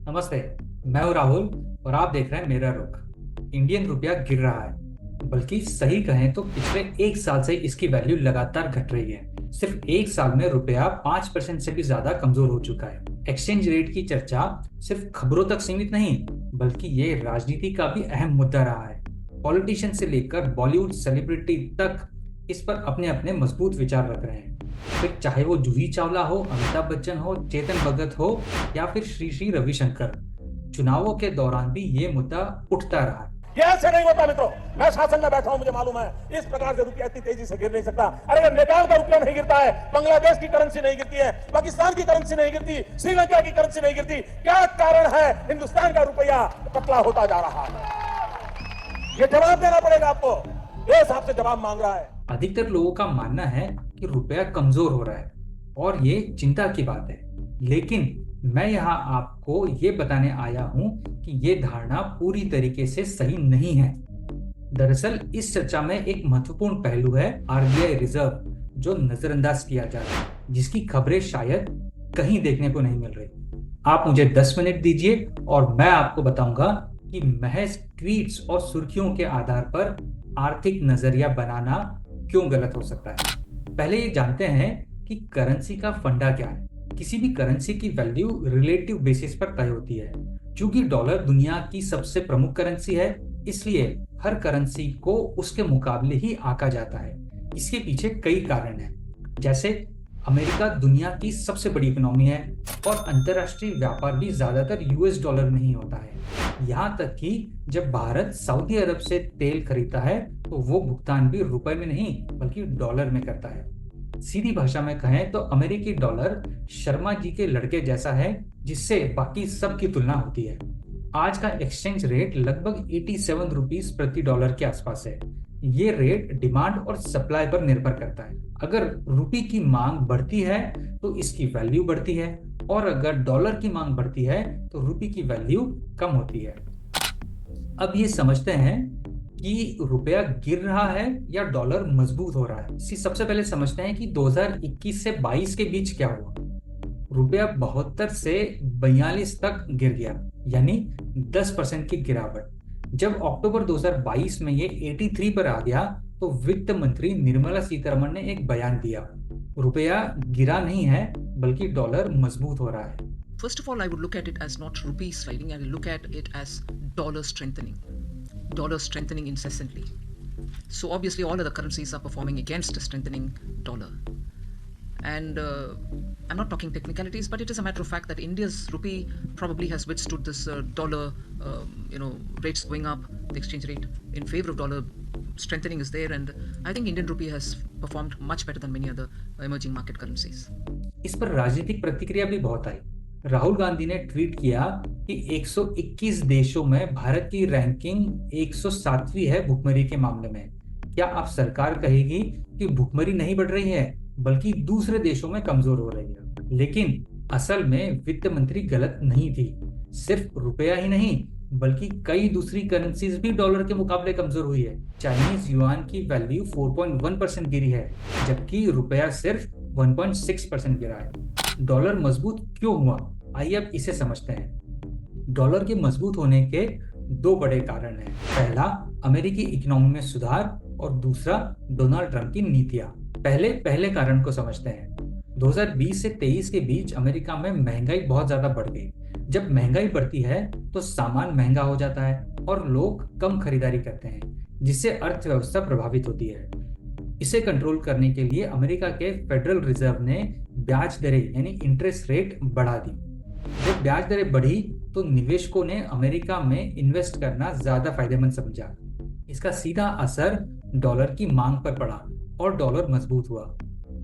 नमस्ते। मैं हूं राहुल और आप देख रहे हैं मेरा रुख। इंडियन रुपया गिर रहा है, बल्कि सही कहें तो पिछले एक साल से इसकी वैल्यू लगातार घट रही है। सिर्फ एक साल में रुपया 5% से भी ज्यादा कमजोर हो चुका है। एक्सचेंज रेट की चर्चा सिर्फ खबरों तक सीमित नहीं, बल्कि ये राजनीति का भी अहम मुद्दा रहा है। पॉलिटिशियन से लेकर बॉलीवुड सेलिब्रिटी तक इस पर अपने अपने मजबूत विचार रख रहे हैं। फिर चाहे वो जूही चावला हो, अमिताभ बच्चन हो, चेतन भगत हो या फिर श्री श्री रविशंकर, चुनावों के दौरान भी ये मुद्दा उठता रहा। ये ऐसे नहीं होता मित्रों। मैं शासन में बैठा हूं, मुझे मालूम है इस प्रकार से रुपया इतनी तेजी से गिर नहीं सकता। अरे नेपाल का रुपया नहीं गिरता है, बांग्लादेश की करेंसी नहीं गिरती है, पाकिस्तान की करेंसी नहीं गिरती, श्रीलंका की करेंसी नहीं गिरती। क्या कारण है हिंदुस्तान का रुपया पतला होता जा रहा है? ये जवाब देना पड़ेगा आपको। देश आपसे जवाब मांग रहा है। अधिकतर लोगों का मानना है कि रुपया कमजोर हो रहा है और ये चिंता की बात है। लेकिन मैं यहाँ आपको ये बताने आया हूँ कि ये धारणा पूरी तरीके से सही नहीं है। दरअसल इस चर्चा में एक महत्वपूर्ण पहलू है आरबीआई रिजर्व, जो नजरअंदाज किया जा रहा है, जिसकी खबरें शायद कहीं देखने को नहीं मिल रही। आप मुझे 10 मिनट दीजिए और मैं आपको बताऊंगा कि महज ट्वीट्स और सुर्खियों के आधार पर आर्थिक नजरिया बनाना क्यों गलत हो सकता है। पहले ये जानते हैं कि करेंसी का फंडा क्या है। किसी भी करेंसी की वैल्यू रिलेटिव बेसिस पर तय होती है। चूंकि डॉलर दुनिया की सबसे प्रमुख करेंसी है, इसलिए हर करेंसी को उसके मुकाबले ही आंका जाता है। इसके पीछे कई कारण हैं, जैसे अमेरिका दुनिया की सबसे बड़ी इकोनॉमी है और अंतर्राष्ट्रीय व्यापार भी ज्यादातर यूएस डॉलर में ही होता है। यहाँ तक कि जब भारत सऊदी अरब से तेल खरीदता है तो वो भुगतान भी रुपए में नहीं बल्कि डॉलर में करता है। सीधी भाषा में कहें तो अमेरिकी डॉलर शर्मा जी के लड़के जैसा है, जिससे बाकी सब की तुलना होती है। आज का एक्सचेंज रेट लगभग 87 रुपीस प्रति डॉलर के आसपास है। ये रेट डिमांड और सप्लाई पर निर्भर करता है। अगर रुपये की मांग बढ़ती है तो इसकी वैल्यू बढ़ती है, और अगर डॉलर की मांग बढ़ती है तो रुपये की वैल्यू कम होती है। अब ये समझते हैं कि रुपया गिर रहा है या डॉलर मजबूत हो रहा है। सबसे पहले समझते हैं कि 2021 से 22 के बीच क्या हुआ। रुपया 72 से 42 तक गिर गया, यानी 10% की गिरावट। जब अक्टूबर 2022 में ये 83 पर आ गया तो वित्त मंत्री निर्मला सीतारमण ने एक बयान दिया, रुपया गिरा नहीं है बल्कि डॉलर मजबूत हो रहा है। First of all, I would look at it as not rupee sliding, I will look at it as dollar strengthening. Dollar strengthening incessantly. So obviously all other currencies are performing against a strengthening dollar. And I'm not talking technicalities, but it is a matter of fact that India's rupee probably has withstood this dollar, rates going up, the exchange rate in favor of dollar strengthening is there, and I think Indian rupee has performed much better than many other emerging market currencies. इस पर राजनीतिक प्रतिक्रिया भी बहुत आई। राहुल गांधी ने tweet किया कि 121 देशों में भारत की रैंकिंग 107वीं है भुखमरी के मामले में। क्या आप सरकार कहेगी कि भुखमरी नहीं बढ़ रही है बल्कि दूसरे देशों में कमजोर हो रही है? लेकिन असल में वित्त मंत्री गलत नहीं थी। सिर्फ रुपया ही नहीं बल्कि कई दूसरी करेंसीज भी डॉलर के मुकाबले कमजोर हुई है। चाइनीज युआन की वैल्यू 4.1% गिरी है, जबकि रुपया सिर्फ 1.6% गिरा है। डॉलर मजबूत क्यों हुआ, आइए अब इसे समझते हैं। डॉलर के मजबूत होने के दो बड़े कारण हैं। पहला, अमेरिकी इकोनॉमी में सुधार, और दूसरा, डोनाल्ड ट्रंप की नीतियां। पहले कारण को समझते हैं। 2020 से 23 के बीच अमेरिका में महंगाई बहुत ज्यादा बढ़ गई। जब महंगाई बढ़ती है तो सामान महंगा हो जाता है और लोग कम खरीदारी करते हैं, जिससे अर्थव्यवस्था प्रभावित होती है। इसे कंट्रोल करने के लिए अमेरिका के फेडरल रिजर्व ने ब्याज दरें यानी इंटरेस्ट रेट बढ़ा दी। जब ब्याज दरें बढ़ी तो निवेशकों ने अमेरिका में इन्वेस्ट करना ज्यादा फायदेमंद समझा। इसका सीधा असर डॉलर की मांग पर पड़ा और डॉलर मजबूत हुआ।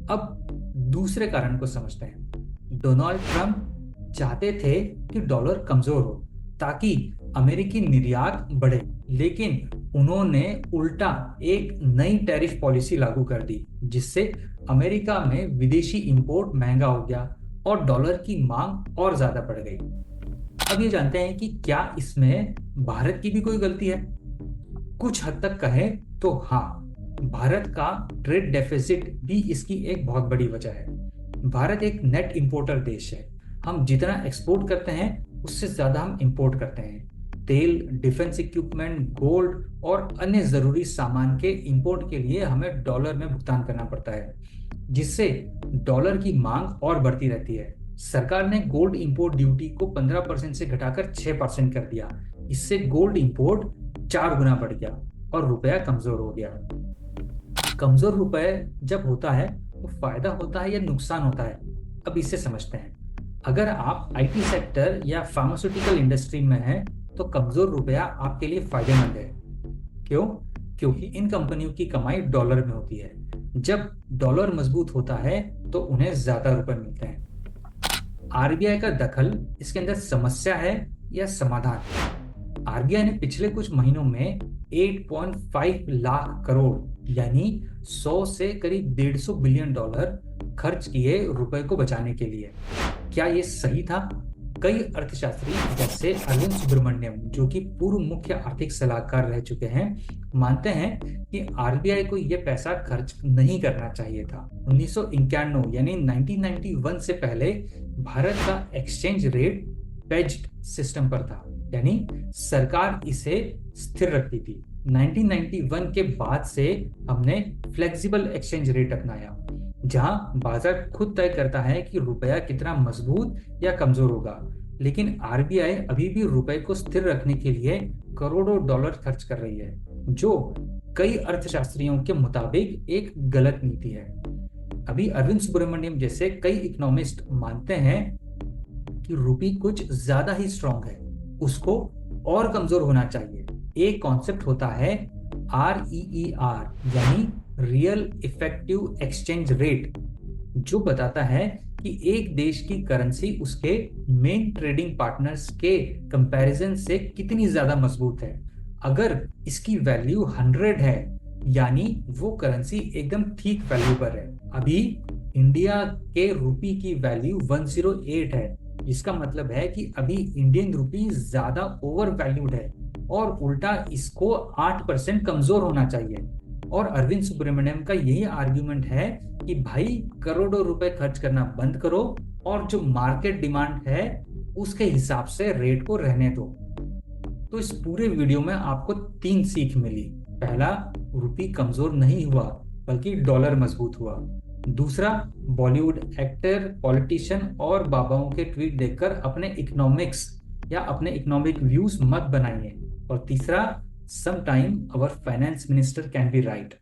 अब दूसरे कारण को समझते हैं। डोनाल्ड ट्रंप चाहते थे कि डॉलर कमजोर हो ताकि अमेरिकी निर्यात बढ़े, लेकिन उन्होंने उल्टा एक नई टैरिफ पॉलिसी लागू कर दी, जिससे अमेरिका में विदेशी इंपोर्ट महंगा हो गया और डॉलर की मांग और ज्यादा बढ़ गई। अब ये जानते हैं कि क्या इसमें भारत की भी कोई गलती है? कुछ हद तक कहें तो हाँ, भारत का ट्रेड डेफिसिट भी इसकी एक बहुत बड़ी वजह है। भारत एक नेट इंपोर्टर देश है। हम जितना एक्सपोर्ट करते हैं उससे ज्यादा हम इंपोर्ट करते हैं। तेल, डिफेंस इक्विपमेंट, गोल्ड और अन्य जरूरी सामान के इंपोर्ट के लिए हमें डॉलर में भुगतान करना पड़ता है, जिससे डॉलर की मांग और बढ़ती रहती है। सरकार ने गोल्ड इंपोर्ट ड्यूटी को 15% से घटाकर 6% कर दिया। इससे गोल्ड इंपोर्ट 4 गुना बढ़ गया और रुपया कमजोर हो गया। कमजोर रुपए जब होता है तो फायदा होता है या नुकसान होता है, अब इसे समझते हैं। अगर आप आईटी सेक्टर या फार्मास्यूटिकल इंडस्ट्री में हैं तो कमजोर रुपया आपके लिए फायदेमंद है। क्यों? क्योंकि इन कंपनियों की कमाई डॉलर में होती है। जब डॉलर मजबूत होता है तो उन्हें ज्यादा रुपए मिलते हैं। आरबीआई का दखल इसके अंदर समस्या है या समाधान? आरबीआई ने पिछले कुछ महीनों में 8.5 लाख करोड़ यानी 100 से करीब 150 बिलियन डॉलर खर्च किए रुपए को बचाने के लिए। क्या ये सही था? कई अर्थशास्त्री जैसे अरविंद सुब्रमण्यम, जो कि पूर्व मुख्य आर्थिक सलाहकार रह चुके हैं, मानते हैं कि आरबीआई को यह पैसा खर्च नहीं करना चाहिए था। 1991 यानी 1991 से पहले भारत का एक्सचेंज रेट पेज्ड सिस्टम पर था, यानी सरकार इसे स्थिर रखती थी। 1991 के बाद से हमने फ्लेक्सिबल एक्सचेंज रेट अपनाया, जहां बाजार खुद तय करता है कि रुपया कितना मजबूत या कमजोर होगा। लेकिन आरबीआई अभी भी रुपए को स्थिर रखने के लिए करोड़ों डॉलर खर्च कर रही है, जो कई अर्थशास्त्रियों के मुताबिक एक गलत नीति है। अभी अरविंद सुब्रमण्यम जैसे कई इकोनॉमिस्ट मानते हैं कि रुपी कुछ ज्यादा ही स्ट्रांग है, उसको और कमजोर होना चाहिए। एक कॉन्सेप्ट होता है REER यानी रियल इफेक्टिव एक्सचेंज रेट, जो बताता है कि एक देश की करेंसी उसके मेन ट्रेडिंग पार्टनर्स के कंपैरिजन से कितनी ज्यादा मजबूत है। अगर इसकी वैल्यू 100 है यानी वो करेंसी एकदम ठीक वैल्यू पर है। अभी इंडिया के रुपी की वैल्यू 108 है, जिसका मतलब है कि अभी इंडियन रुपी ज्यादा ओवर वैल्यूड है और उल्टा इसको 8% कमजोर होना चाहिए। और अरविंद सुब्रमण्यम का यही आर्ग्यूमेंट है कि भाई करोड़ों रुपए खर्च करना बंद करो और जो मार्केट डिमांड है उसके हिसाब से रेट को रहने दो। तो इस पूरे वीडियो में आपको 3 सीख मिली। पहला, रुपी कमजोर नहीं हुआ बल्कि डॉलर मजबूत हुआ। दूसरा, बॉलीवुड एक्टर, पॉलिटिशियन और बाबाओं के ट्वीट देखकर अपने इकोनॉमिक्स या अपने इकोनॉमिक व्यूज मत बनाइए। और तीसरा, sometime our finance minister can be right.